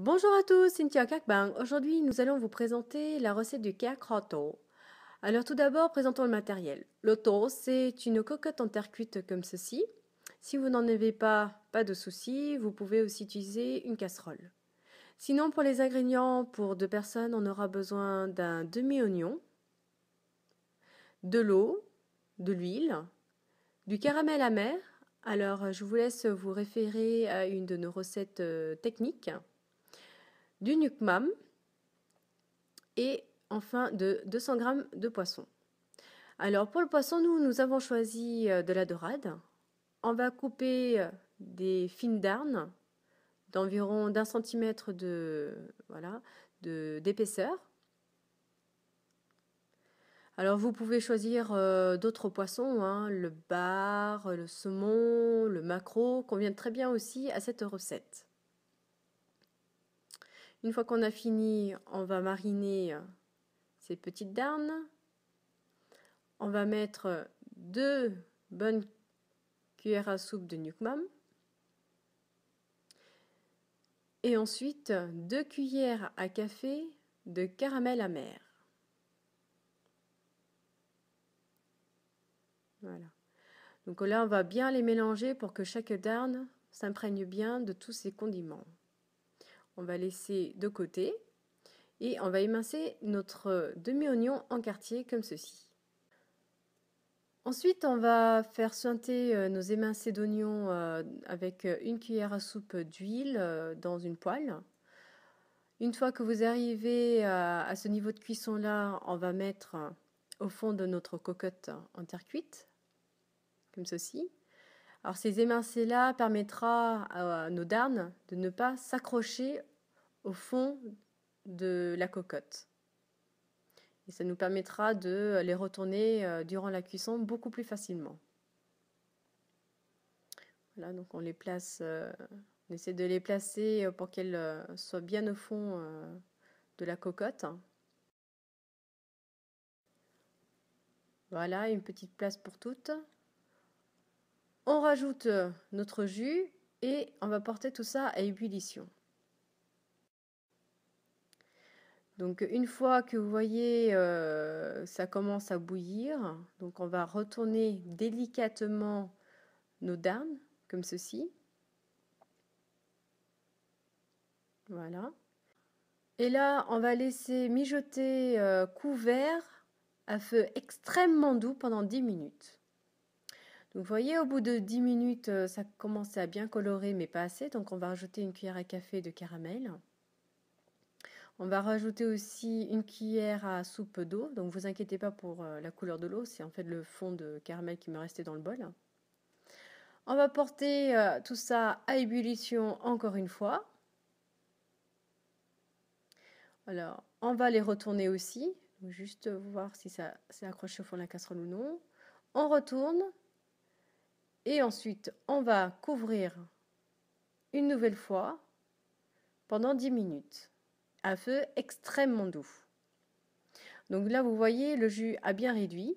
Bonjour à tous, Cynthia Kakbang. Aujourd'hui, nous allons vous présenter la recette du Keak Roto. Alors tout d'abord, présentons le matériel. L'Oto, c'est une cocotte en terre cuite comme ceci. Si vous n'en avez pas, pas de souci, vous pouvez aussi utiliser une casserole. Sinon, pour les ingrédients, pour 2 personnes, on aura besoin d'un demi-oignon, de l'eau, de l'huile, du caramel amer. Alors, je vous laisse vous référer à une de nos recettes techniques. Du nuoc mam et enfin de 200 g de poisson. Alors pour le poisson, nous avons choisi de la dorade. On va couper des fines darnes d'environ d'1 centimètre d'épaisseur. Alors vous pouvez choisir d'autres poissons, hein, le bar, le saumon, le maquereau, conviennent très bien aussi à cette recette. Une fois qu'on a fini, on va mariner ces petites darnes. On va mettre 2 bonnes cuillères à soupe de nuoc mam. Et ensuite 2 cuillères à café de caramel amer. Voilà. Donc là, on va bien les mélanger pour que chaque darne s'imprègne bien de tous ces condiments. On va laisser de côté et on va émincer notre demi-oignon en quartier comme ceci. Ensuite, on va faire suinter nos émincés d'oignons avec 1 cuillère à soupe d'huile dans une poêle. Une fois que vous arrivez à ce niveau de cuisson-là, on va mettre au fond de notre cocotte en terre cuite, comme ceci. Alors ces émincés-là permettra à nos darnes de ne pas s'accrocher au fond de la cocotte. Et ça nous permettra de les retourner durant la cuisson beaucoup plus facilement. Voilà, donc on les place, on essaie de les placer pour qu'elles soient bien au fond de la cocotte. Voilà, une petite place pour toutes. On rajoute notre jus et on va porter tout ça à ébullition. Donc une fois que vous voyez ça commence à bouillir, donc on va retourner délicatement nos darnes comme ceci. Voilà. Et là, on va laisser mijoter couvert à feu extrêmement doux pendant 10 minutes. Donc vous voyez, au bout de 10 minutes, ça commence à bien colorer, mais pas assez. Donc on va rajouter 1 cuillère à café de caramel. On va rajouter aussi 1 cuillère à soupe d'eau. Donc vous inquiétez pas pour la couleur de l'eau, c'est en fait le fond de caramel qui me restait dans le bol. On va porter tout ça à ébullition encore une fois. Alors, on va les retourner aussi, juste voir si ça s'est accroché au fond de la casserole ou non. On retourne et ensuite on va couvrir une nouvelle fois pendant 10 minutes à feu extrêmement doux. Donc là, vous voyez, le jus a bien réduit.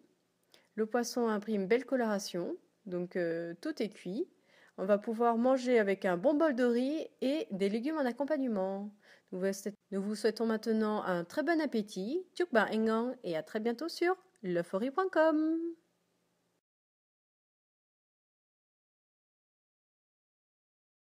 Le poisson a pris une belle coloration, donc tout est cuit. On va pouvoir manger avec un bon bol de riz et des légumes en accompagnement. Nous vous souhaitons maintenant un très bon appétit, Tjuk Ba Engang, et à très bientôt sur leufori.com.